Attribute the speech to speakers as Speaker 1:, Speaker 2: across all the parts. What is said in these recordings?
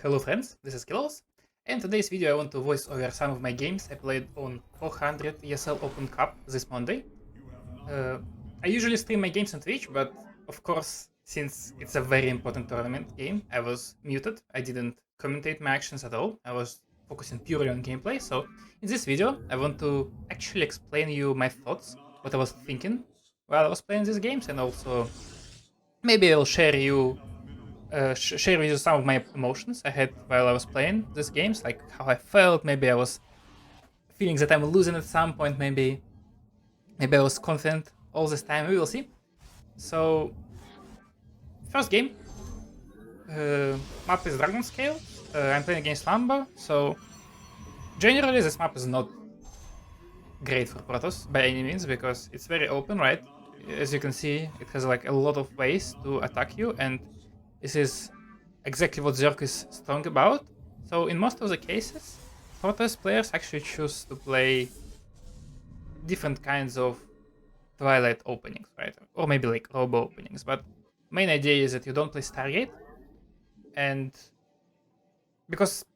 Speaker 1: Hello friends, this is SKillous, and today's video I want to voice over some of my games I played on 400 ESL Open Cup this Monday. I usually stream my games on Twitch, but of course, since it's a very important tournament game, I was muted. I didn't commentate my actions at all. I was focusing purely on gameplay, so in this video I want to actually explain you my thoughts, what I was thinking while I was playing these games, and also maybe I'll share with you some of my emotions I had while I was playing these games, like how I felt. Maybe I was feeling that I'm losing at some point. Maybe I was confident all this time. We will see. So, first game, map is Dragon Scale. I'm playing against Lambo. So, generally this map is not great for Protoss by any means because it's very open, right? As you can see, it has like a lot of ways to attack you, and this is exactly what Zerg is strong about. So in most of the cases, Protoss players actually choose to play different kinds of Twilight openings, right? Or maybe like Robo openings, but main idea is that you don't play Stargate, and because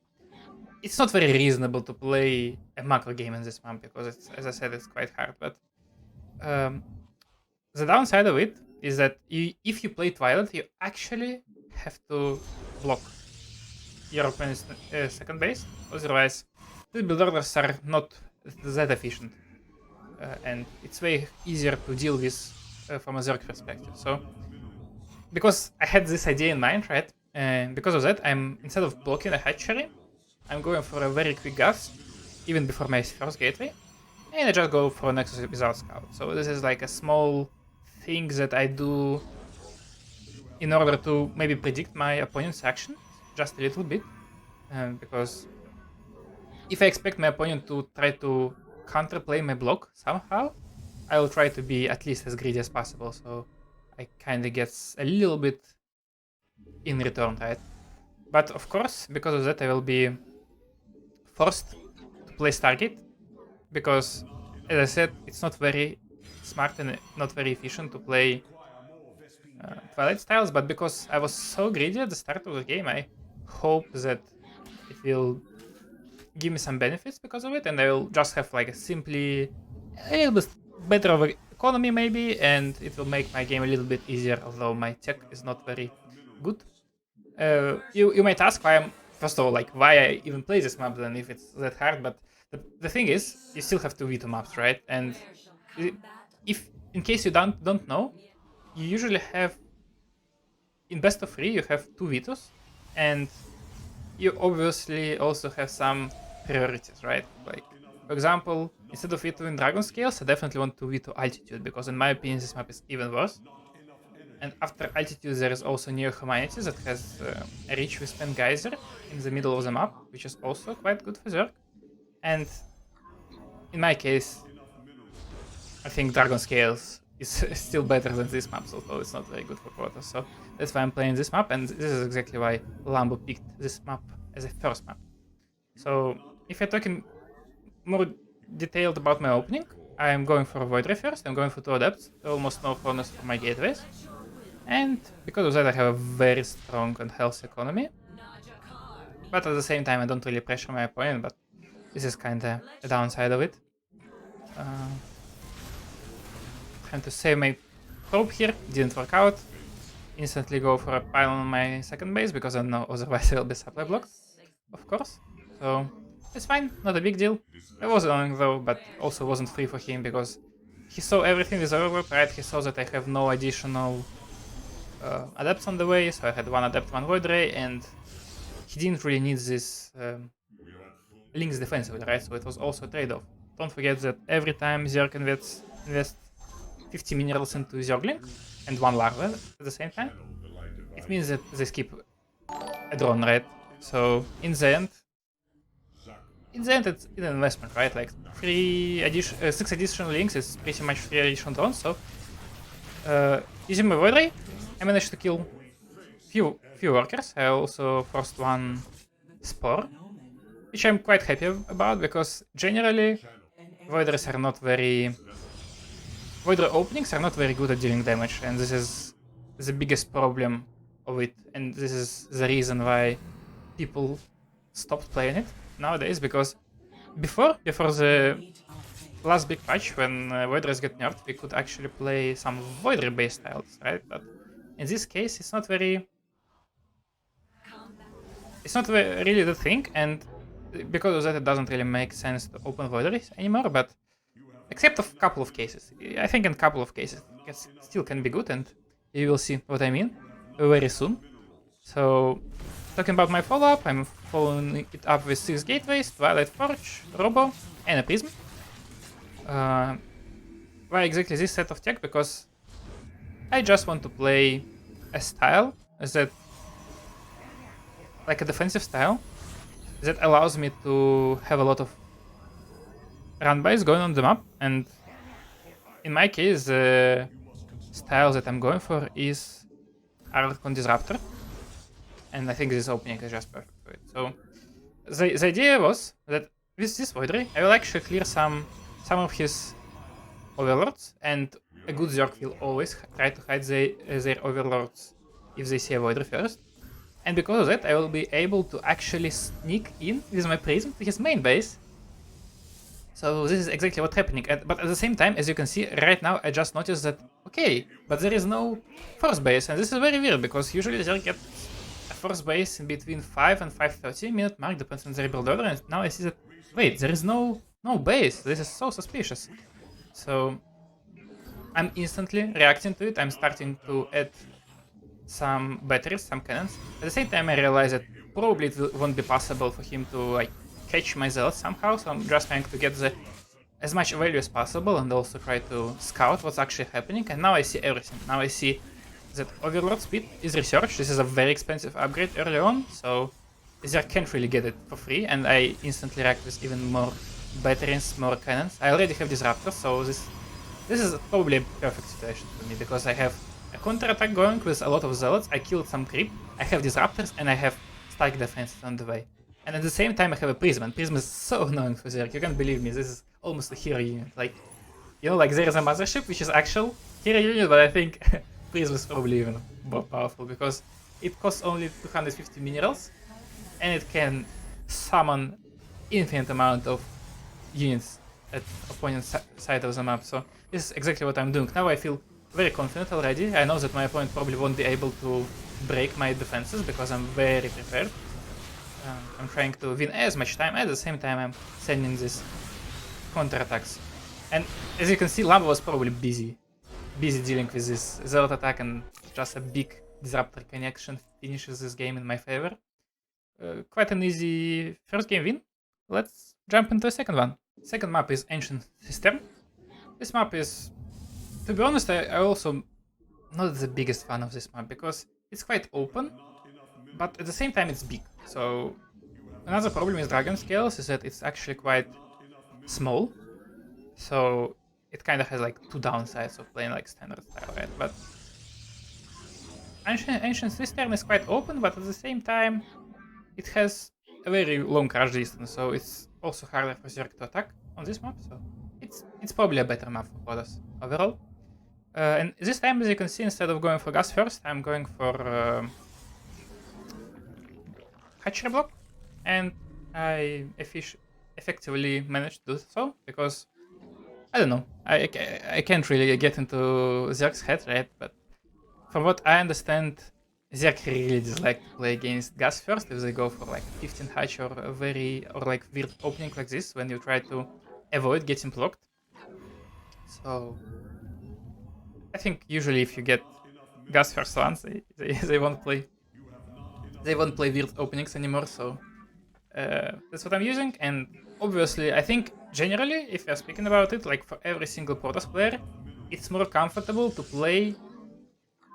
Speaker 1: it's not very reasonable to play a macro game in this map because it's, as I said, it's quite hard, but the downside of it is that if you play Twilight, you actually have to block your opponent's second base. Otherwise, the build orders are not that efficient. And it's way easier to deal with from a Zerg perspective. So, because I had this idea in mind, right? And because of that, instead of blocking a hatchery, I'm going for a very quick gas, even before my first gateway. And I just go for Nexus without scout. So this is like a small thing that I do in order to maybe predict my opponent's action just a little bit. Because if I expect my opponent to try to counterplay my block somehow, I will try to be at least as greedy as possible. So I kind of get a little bit in return, right? But of course, because of that, I will be forced to play Stargate. Because, as I said, it's not very smart and not very efficient to play Twilight styles, but because I was so greedy at the start of the game, I hope that it will give me some benefits because of it, and I will just have like a little bit better of economy maybe, and it will make my game a little bit easier, although my tech is not very good. You might ask first of all, like why I even play this map then if it's that hard, but the thing is, you still have two veto maps, right? And if in case you don't know, you usually have in best of 3 you have two vetoes, and you obviously also have some priorities, right? Like, for example, instead of vetoing Dragon Scales, I definitely want to veto Altitude, because in my opinion this map is even worse. And after Altitude there is also Neo Humanity that has a Reach Withstand Geyser in the middle of the map, which is also quite good for Zerg. And in my case, I think Dragon Scales is still better than this map, although it's not very good for Protoss. So that's why I'm playing this map, and this is exactly why Lambo picked this map as a first map. So if you're talking more detailed about my opening, I'm going for Void Ray first. I'm going for 2 Adepts, almost no furnace for my gateways. And because of that, I have a very strong and healthy economy. But at the same time, I don't really pressure my opponent, but this is kinda the downside of it. Trying to save my probe here, didn't work out. Instantly go for a pile on my second base because I know otherwise I will be supply blocked, of course. So it's fine, not a big deal. It was annoying though, but also wasn't free for him because he saw everything is over, right? He saw that I have no additional adepts on the way, so I had 1 adept, 1 void ray, and he didn't really need this links defensively, right? So it was also a trade-off. Don't forget that every time Zerg invest 50 minerals into Zergling and 1 larva at the same time, it means that they skip a drone, right? So in the end it's an investment, right? Like 6 additional links is pretty much 3 additional drones. So using my void ray, I managed to kill few workers. I also forced 1 spore, which I'm quite happy about because generally void rays are not very Void Ray openings are not very good at dealing damage, and this is the biggest problem of it, and this is the reason why people stopped playing it nowadays, because before the last big patch, when Voiders get nerfed, we could actually play some Voider based styles, right? But in this case, it's not really the thing, and because of that, it doesn't really make sense to open Voiders anymore. But except of a couple of cases, I think in a couple of cases, it still can be good, and you will see what I mean very soon. So, talking about my follow-up, I'm following it up with 6 gateways, Twilight Forge, Robo, and a Prism. Why exactly this set of tech? Because I just want to play a style that, like a defensive style, that allows me to have a lot of run-bys going on the map, and in my case, the style that I'm going for is Archon Disruptor, and I think this opening is just perfect for it. So the idea was that with this Voidry, I will actually clear some of his overlords, and a good Zerg will always try to hide their overlords if they see a Voidry first. And because of that, I will be able to actually sneak in with my Prism to his main base. So this is exactly what's happening. But at the same time, as you can see right now, I just noticed that, okay, but there is no force base, and this is very weird, because usually they get a force base in between 5 and 5:30 minute mark, depends on their build order, and now I see that, wait, there is no base. This is so suspicious. So I'm instantly reacting to it. I'm starting to add some batteries, some cannons. At the same time, I realize that probably it won't be possible for him to like catch my zealots somehow, so I'm just trying to get as much value as possible and also try to scout what's actually happening. And now I see everything. Now I see that Overlord speed is researched. This is a very expensive upgrade early on, so Zerg can't really get it for free, and I instantly react with even more batteries, more cannons. I already have Disruptors, so this is probably a perfect situation for me, because I have a counter-attack going with a lot of zealots, I killed some creep, I have Disruptors, and I have stack defenses on the way. And at the same time I have a Prism, and Prism is so annoying for Zerg, you can't believe me, this is almost a hero unit. Like, you know, like there is a Mothership, which is actual hero unit, but I think Prism is probably even more powerful, because it costs only 250 minerals, and it can summon infinite amount of units at opponent's side of the map. So this is exactly what I'm doing. Now I feel very confident already. I know that my opponent probably won't be able to break my defenses, because I'm very prepared. I'm trying to win as much time. At the same time, I'm sending these counterattacks. And as you can see, Lambo was probably busy dealing with this zealot attack, and just a big disruptor connection finishes this game in my favor. Quite an easy first game win. Let's jump into the second one. Second map is Ancient Cistern. This map is, to be honest, I also not the biggest fan of this map, because it's quite open, but at the same time it's big. So another problem with Dragon Scales is that it's actually quite small. So it kind of has like two downsides of playing like standard style, right? But Ancient Cistern is quite open, but at the same time it has a very long charge distance, so it's also harder for Zerg to attack on this map. So it's probably a better map for Protoss overall. And this time, as you can see, instead of going for gas first, I'm going for hatchery block, and I effectively managed to do so, because I don't know, I can't really get into Zerg's head, right? But from what I understand, Zerg really dislike to play against gas first if they go for like 15 hatch or like weird opening like this when you try to avoid getting blocked. So I think usually if you get gas first ones, they won't play weird openings anymore. So that's what I'm using. And obviously, I think generally, if you're speaking about it, like for every single Protoss player, it's more comfortable to play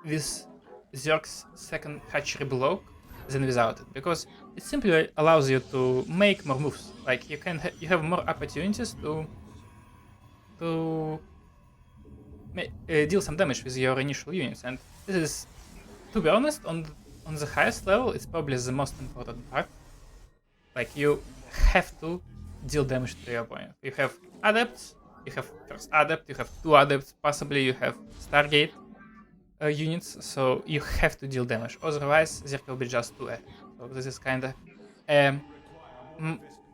Speaker 1: with Zerg's second hatchery block than without it, because it simply allows you to make more moves. Like you have more opportunities to deal some damage with your initial units, and this is, to be honest, on the highest level, it's probably the most important part. Like, you have to deal damage to your opponent. You have adepts, you have first adept, you have two adepts, possibly you have Stargate units, so you have to deal damage. Otherwise, there will be just 2 ahead. So this is kinda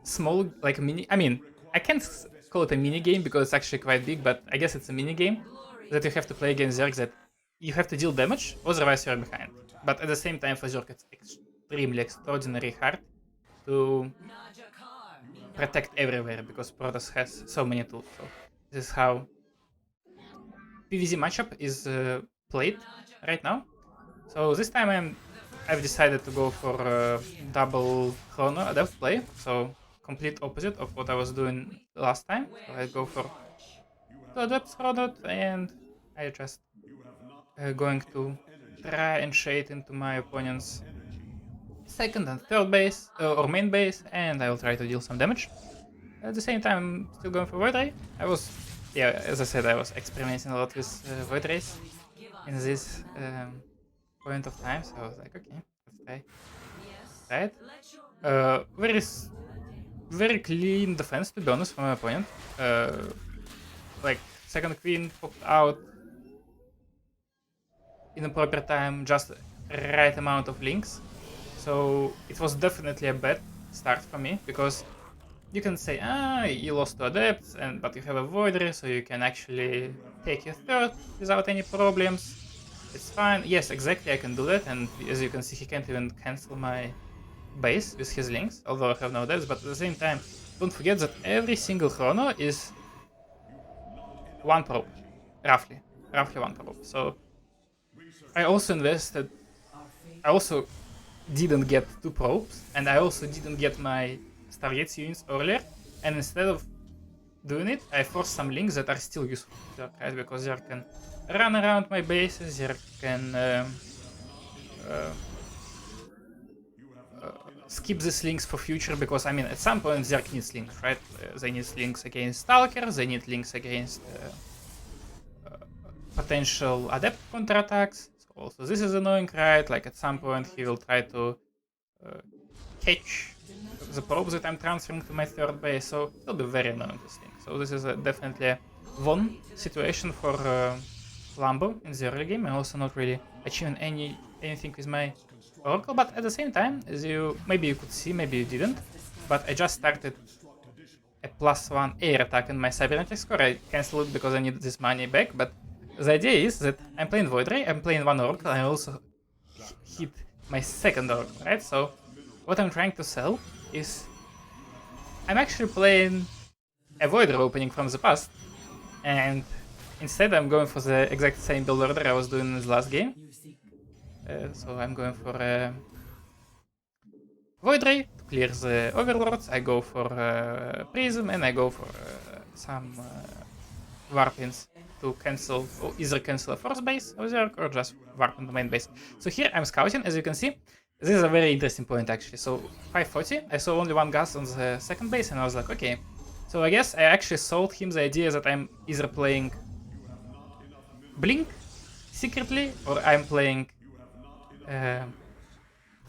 Speaker 1: small, like mini. I mean, I can't call it a mini game because it's actually quite big, but I guess it's a mini game that you have to play against Zerg. That you have to deal damage, otherwise you're behind. But at the same time, for Zerg, it's extremely extraordinary hard to protect everywhere because Protoss has so many tools. So this is how PvZ matchup is played right now. So this time I've decided to go for double chrono adept play. So complete opposite of what I was doing last time. So I go for two adept chrono and I just going to try and shade into my opponent's second and third base or main base, and I will try to deal some damage. At the same time, I'm still going for Void Ray. I was, yeah, as I said, I was experimenting a lot with Void Rays in this point of time, so I was like, okay, let's try it. Very clean defense, to be honest, from my opponent. Like, second queen popped out in the proper time, just right amount of links. So it was definitely a bad start for me, because you can say, you lost to adepts, but you have a Void Ray, so you can actually take your third without any problems. It's fine. Yes, exactly, I can do that, and as you can see, he can't even cancel my base with his links, although I have no adepts, but at the same time, don't forget that every single chrono is one probe, roughly one probe. So I also didn't get two probes, and I also didn't get my Stargates units earlier, and instead of doing it, I forced some links that are still useful, right? Because they can run around my bases, they can skip these links for future, because I mean, at some point Zerg needs links, right? They need links against Stalkers, they need links against potential adept counterattacks. So also this is annoying, right? Like at some point he will try to catch the probes that I'm transferring to my third base, so it'll be very annoying, this thing. So this is definitely a one situation for Lambo in the early game. I'm also not really achieving anything with my Oracle, but at the same time, as maybe you could see, maybe you didn't, but I just started a +1 air attack in my cybernetic score. I cancelled it because I need this money back, but the idea is that I'm playing Void Ray, I'm playing one Oracle, I also hit my second Oracle, right? So what I'm trying to sell is I'm actually playing a Void Ray opening from the past, and instead I'm going for the exact same build order I was doing in the last game. So I'm going for Void Ray to clear the Overlords, I go for Prism, and I go for some Warpins to cancel, or either cancel a force base of Zerg or just warp on the main base. So here I'm scouting, as you can see. This is a very interesting point actually. So 540, I saw only one gas on the second base, and I was like, okay. So I guess I actually sold him the idea that I'm either playing Blink secretly, or I'm playing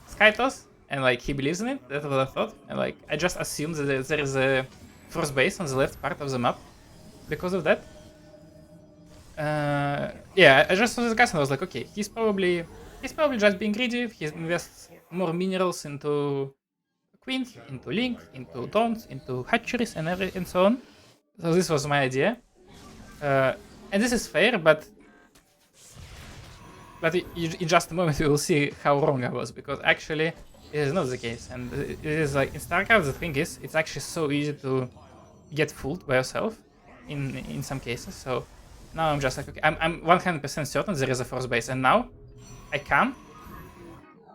Speaker 1: Skytos, and like he believes in it. That's what I thought. And like I just assumed that there is a force base on the left part of the map because of that. Yeah, I just saw this guy and I was like, okay, he's probably just being greedy. He invests more minerals into queens, into link, into dawns, into hatcheries, and so on. So this was my idea, and this is fair, but in just a moment you will see how wrong I was, because actually it is not the case. And it is like in StarCraft, the thing is, it's actually so easy to get fooled by yourself in some cases. So now I'm just like, okay, I'm 100% certain there is a force base, and now I come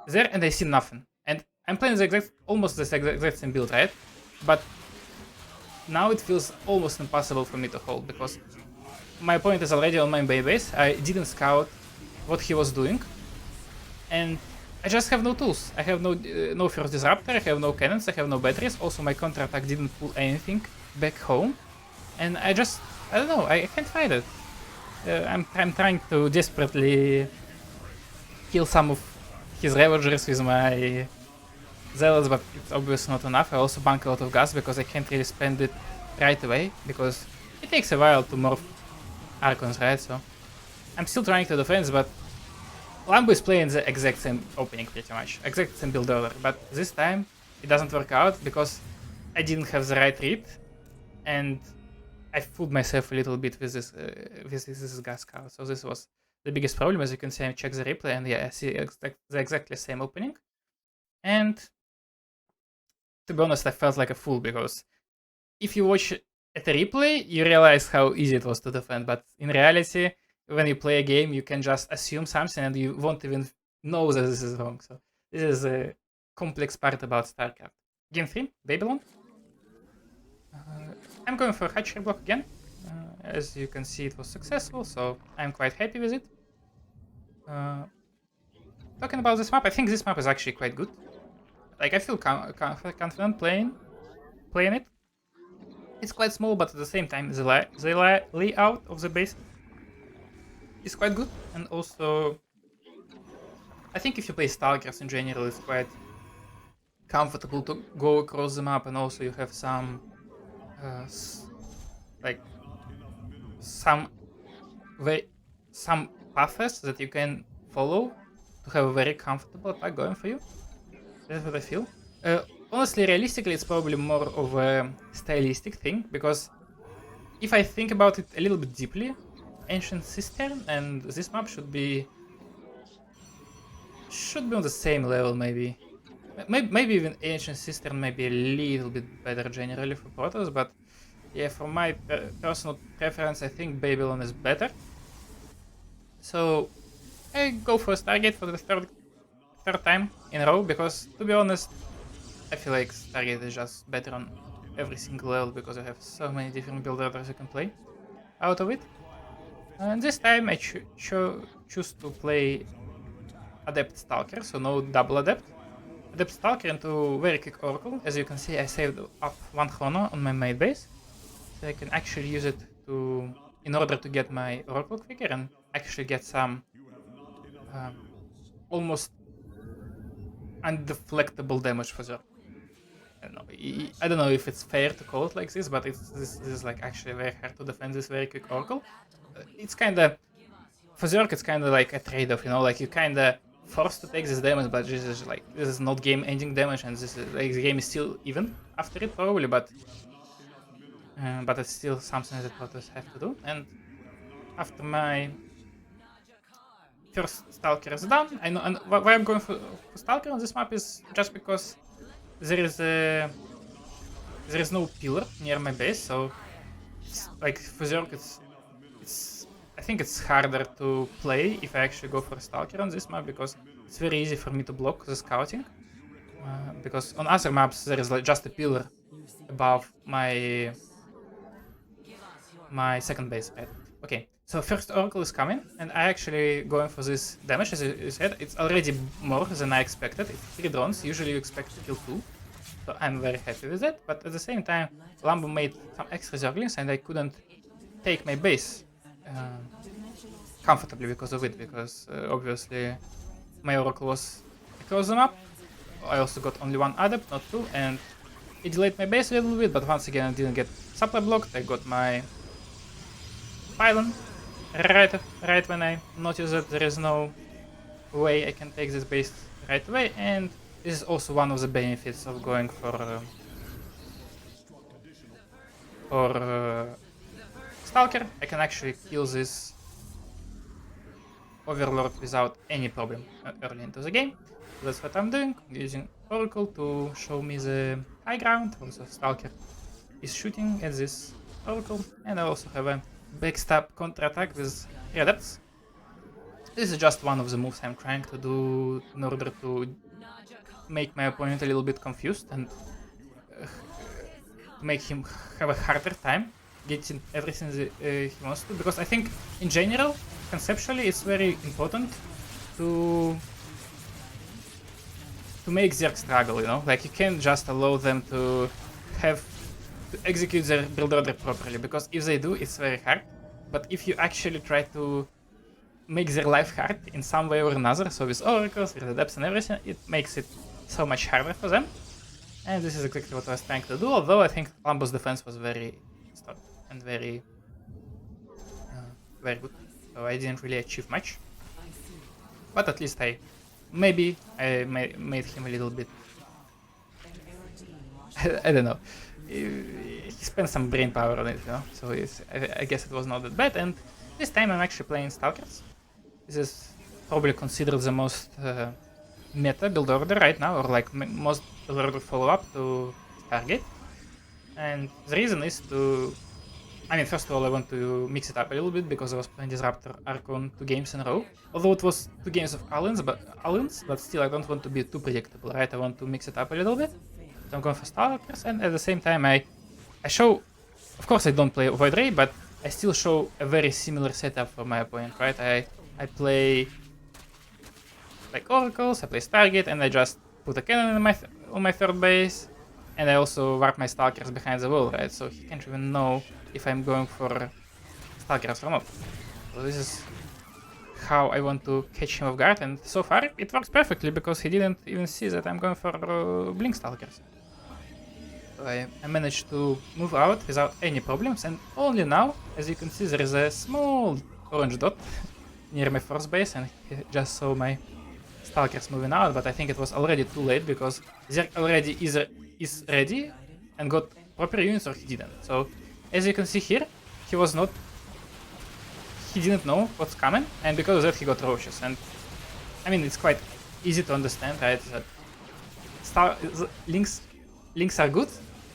Speaker 1: there and I see nothing. And I'm playing almost the exact same build, right? But now it feels almost impossible for me to hold, because my opponent is already on my base. I didn't scout what he was doing, and I just have no tools. I have no first disruptor, I have no cannons, I have no batteries. Also, my counterattack didn't pull anything back home, and I don't know, I can't fight it. I'm trying to desperately kill some of his Ravagers with my Zealots, but it's obviously not enough. I also bank a lot of gas because I can't really spend it right away, because it takes a while to morph Archons, right? So I'm still trying to defend, but Lambo is playing the exact same opening pretty much, exact same build order, but this time it doesn't work out because I didn't have the right read, and I fooled myself a little bit with this gas cow. So this was the biggest problem. As you can see, I check the replay, and yeah, I see the exactly same opening. And to be honest, I felt like a fool because if you watch at a replay, you realize how easy it was to defend. But in reality, when you play a game, you can just assume something and you won't even know that this is wrong. So this is a complex part about StarCraft. Game 3, Babylon. I'm going for a hatchery block again. As you can see, it was successful, so I'm quite happy with it. Talking about this map, I think this map is actually quite good. Like, I feel confident playing it. It's quite small, but at the same time, the layout of the base is quite good. And also, I think if you play Stalkers in general, it's quite comfortable to go across the map, and also you have some, like, some paths that you can follow to have a very comfortable attack going for you. That's what I feel. Honestly, realistically, it's probably more of a stylistic thing, because if I think about it a little bit deeply, Ancient Cistern and this map should be on the same level, maybe. Maybe even Ancient Cistern may be a little bit better generally for Protoss, but yeah, for my personal preference, I think Babylon is better. So I go for a Stargate for the third time in a row, because to be honest, I feel like Stargate is just better on every single level because I have so many different build orders you can play out of it. And this time I choose to play Adept Stalker, so no double Adept. Adept Stalker into very quick Oracle. As you can see, I saved up 1 chrono on my main base, so I can actually use it in order to get my Oracle quicker and actually get some almost undeflectable damage for the. I don't know if it's fair to call it like this, but this is like actually very hard to defend this very quick Oracle. It's kind of for Zerg, it's kind of like a trade-off, you know, like you kind of forced to take this damage, but this is not game-ending damage, and this is like the game is still even after it probably, but it's still something that Protoss have to do. And after my first Stalker is done, I know, and why I'm going for Stalker on this map is just because there is no pillar near my base, so it's like for Zerg it's I think it's harder to play if I actually go for Stalker on this map, because it's very easy for me to block the scouting. Because on other maps there is like just a pillar above my second base, right? Okay, so first Oracle is coming, and I actually going for this damage. As you said, it's already more than I expected. It's 3 drones, usually you expect to kill 2. So I'm very happy with that, but at the same time, Lambo made some extra Zerglings and I couldn't take my base comfortably because of it, because obviously my Oracle was across the map. I also got only 1 Adept, not 2, and it delayed my base a little bit, but once again I didn't get supply blocked. I got my pylon right when I noticed that there is no way I can take this base right away, and this is also one of the benefits of going for Stalker. I can actually kill this Overlord without any problem early into the game. So that's what I'm doing, using Oracle to show me the high ground. Also Stalker is shooting at this Oracle, and I also have a backstab counter-attack with 3 Adepts. This is just one of the moves I'm trying to do in order to make my opponent a little bit confused and make him have a harder time getting everything he wants to. Because I think, in general, conceptually, it's very important to make Zerg struggle, you know? Like, you can't just allow them to execute their build order properly, because if they do, it's very hard. But if you actually try to make their life hard in some way or another, so with oracles, with adepts and everything, it makes it so much harder for them. And this is exactly what I was trying to do, although I think Lambo's defense was very strong and very good. So I didn't really achieve much. But at least I made him a little bit I don't know. He spent some brain power on it, you know. So I guess it was not that bad. And this time I'm actually playing Stalkers. This is probably considered the most meta build order right now, or like most build order follow up to Stargate. And the reason is to, I mean, first of all, I want to mix it up a little bit because I was playing Disruptor Archon 2 games in a row. Although it was 2 games of Alliance, but still I don't want to be too predictable, right? I want to mix it up a little bit. So I'm going for Stalkers, and at the same time I show, of course I don't play Void Ray, but I still show a very similar setup for my opponent, right? I play like Oracles, I play Stargate, and I just put a cannon on my third base, and I also warp my Stalkers behind the wall, right? So he can't even know if I'm going for Stalkers or not. So this is how I want to catch him off guard, and so far it works perfectly because he didn't even see that I'm going for Blink Stalkers. So I managed to move out without any problems, and only now, as you can see, there is a small orange dot near my first base, and he just saw my Stalkers moving out, but I think it was already too late because Zerg already either is ready and got proper units or he didn't. So as you can see here, he didn't know what's coming, and because of that he got roaches. And I mean, it's quite easy to understand, right, that links are good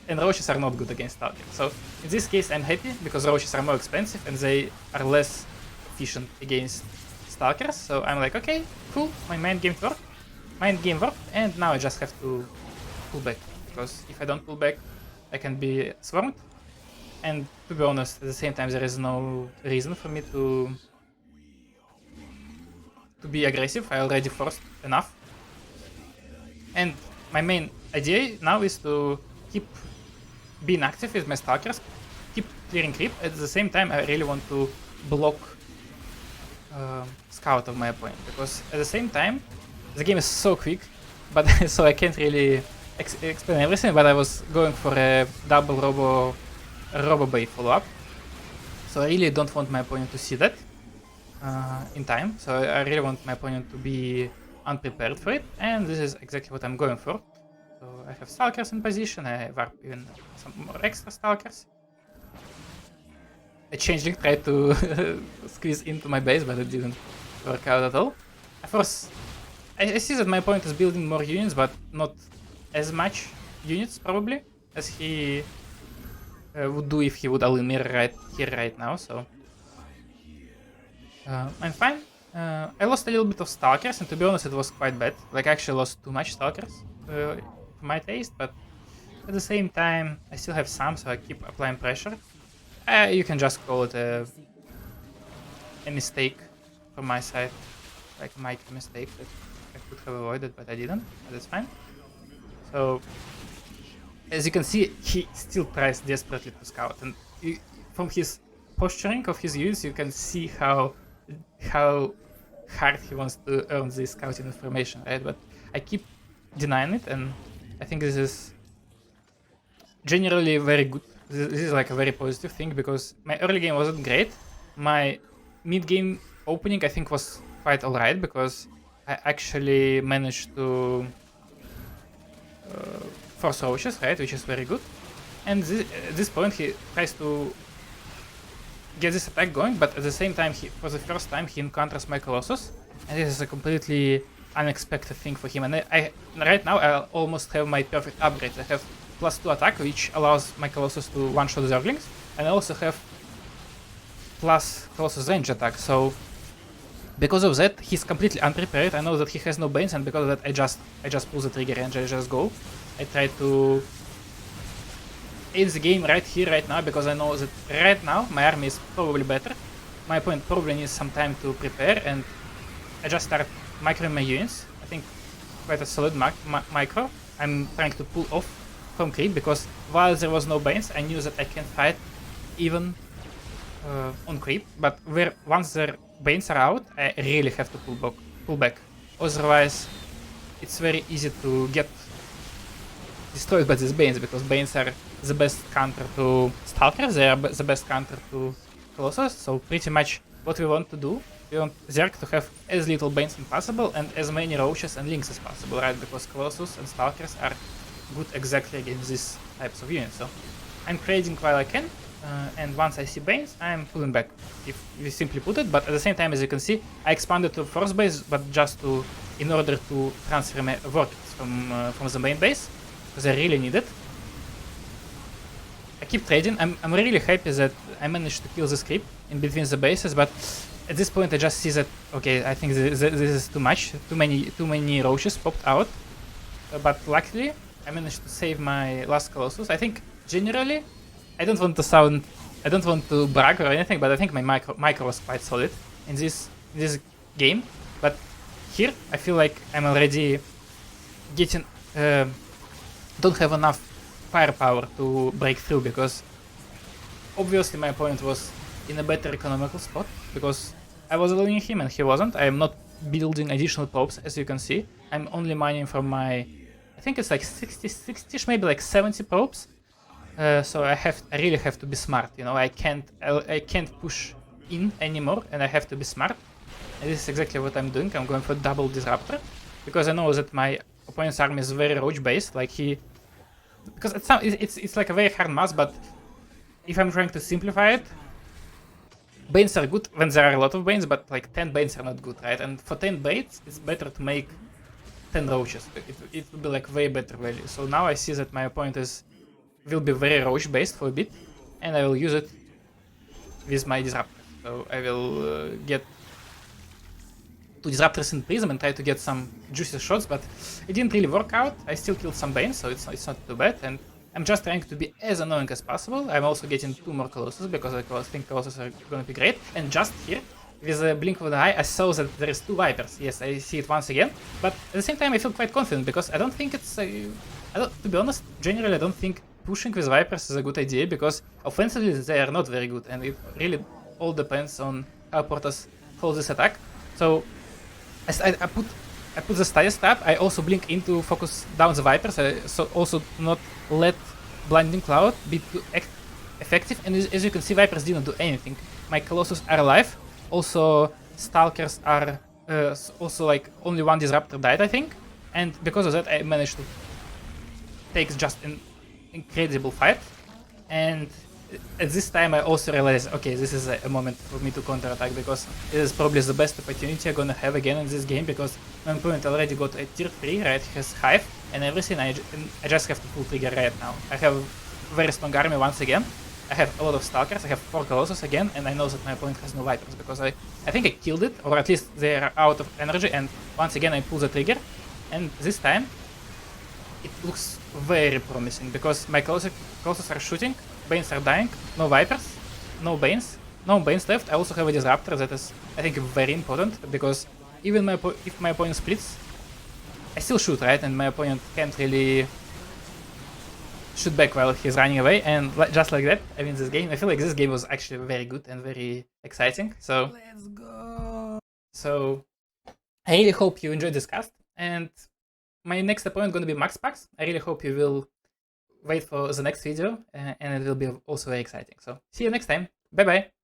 Speaker 1: and roaches are not good against Stalkers. So in this case I'm happy because roaches are more expensive and they are less efficient against Stalkers. So I'm like, okay, cool, my mind game worked, and now I just have to pull back, because if I don't pull back I can be swarmed. And to be honest, at the same time, there is no reason for me to be aggressive. I already forced enough. And my main idea now is to keep being active with my Stalkers, keep clearing creep. At the same time, I really want to block Scout of my opponent, because at the same time, the game is so quick, but so I can't really explain everything, but I was going for a double Robo Bay follow-up, so I really don't want my opponent to see that in time, so I really want my opponent to be unprepared for it, and this is exactly what I'm going for. So I have Stalkers in position, I warp even some more extra Stalkers. A Changeling tried to squeeze into my base, but it didn't work out at all. Of course, I see that my opponent is building more units, but not as much units probably as he would do if he would all-in me right here right now, so I'm fine. I lost a little bit of Stalkers, and to be honest it was quite bad. Like I actually lost too much Stalkers for my taste, but at the same time I still have some, so I keep applying pressure. You can just call it a mistake from my side, like a micro mistake that I could have avoided, but I didn't, but that's fine. So as you can see, he still tries desperately to scout, and from his posturing of his units you can see how hard he wants to earn this scouting information, right? But I keep denying it, and I think this is generally very good. This is like a very positive thing, because my early game wasn't great. My mid game opening I think was quite alright, because I actually managed to force roaches, right, which is very good. And at this point he tries to get this attack going, but at the same time, for the first time, he encounters my Colossus, and this is a completely unexpected thing for him. And right now I almost have my perfect upgrade. I have +2 attack, which allows my Colossus to one-shot Zerglings, and I also have plus Colossus range attack. So because of that, he's completely unprepared. I know that he has no Banes, and because of that, I just pull the trigger and I just go. I try to end the game right here, right now, because I know that right now my army is probably better. My opponent probably needs some time to prepare, and I just start microing my units. I think quite a solid micro. I'm trying to pull off from creep, because while there was no Banes, I knew that I can fight even on creep, but once their Banes are out, I really have to pull back. Otherwise, it's very easy to get destroyed by these Banes, because Banes are the best counter to Stalkers, they are the best counter to Colossus, so pretty much what we want to do, we want Zerg to have as little Banes as possible and as many Roaches and Lynx as possible, right, because Colossus and Stalkers are good exactly against these types of units. So I'm trading while I can, and once I see Banes, I'm pulling back, if we simply put it. But at the same time, as you can see, I expanded to first base, but just in order to transfer my workers from the main base, because I really need it. I keep trading. I'm really happy that I managed to kill this creep in between the bases, but at this point I just see that, okay, I think this is too much. Too many roaches popped out. But luckily, I managed to save my last Colossus. I think generally, I don't want to brag or anything, but I think my micro was quite solid in this game. But here, I feel like I'm already getting don't have enough firepower to break through, because obviously my opponent was in a better economical spot because I was allowing him and he wasn't. I am not building additional probes, as you can see. I'm only mining from my, I think it's like 60-ish, maybe like 70 probes. So I really have to be smart, you know. I can't push in anymore, and I have to be smart. And this is exactly what I'm doing. I'm going for double disruptor because I know that my opponent's army is very roach based. Like because it's like a very hard mass, but if I'm trying to simplify it, Banes are good when there are a lot of Banes, but like 10 Banes are not good, right? And for 10 Banes, it's better to make 10 roaches. It would be like way better value. So now I see that my opponent will be very roach based for a bit, and I will use it with my disruptor. So I will get 2 disruptors in Prism and try to get some juicy shots, but it didn't really work out. I still killed some Banes, so it's not too bad, and I'm just trying to be as annoying as possible. I'm also getting 2 more Colossus because I think Colossus are gonna be great. And just here, with a blink of the eye, I saw that there is 2 Vipers. Yes, I see it once again, but at the same time I feel quite confident because I don't think it's to be honest, generally I don't think pushing with Vipers is a good idea, because offensively they are not very good, and it really all depends on how Portas holds this attack. So I put the Status Trap. I also blink in to focus down the Vipers, so also not let Blinding Cloud be too effective. And as you can see, Vipers didn't do anything. My Colossus are alive. Also, Stalkers are also like only 1 Disruptor died, I think. And because of that, I managed to take just an incredible fight. And at this time I also realized, okay, this is a moment for me to counterattack, because it is probably the best opportunity I'm gonna have again in this game, because my opponent already got a tier 3, right? He has Hive and everything. I just have to pull trigger right now. I have very strong army once again. I have a lot of Stalkers, I have 4 Colossus again, and I know that my opponent has no Vipers, because I think I killed it, or at least they are out of energy, and once again I pull the trigger, and this time it looks very promising, because my Colossus are shooting, Banes are dying, no Vipers, no Banes left. I also have a Disruptor that is, I think, very important, because even if my opponent splits, I still shoot, right? And my opponent can't really shoot back while he's running away, and just like that, I win this game. I feel like this game was actually very good and very exciting, so let's go! So, I really hope you enjoyed this cast, and my next opponent gonna be Max Pax. I really hope you will wait for the next video, and it will be also very exciting. So, see you next time. Bye bye!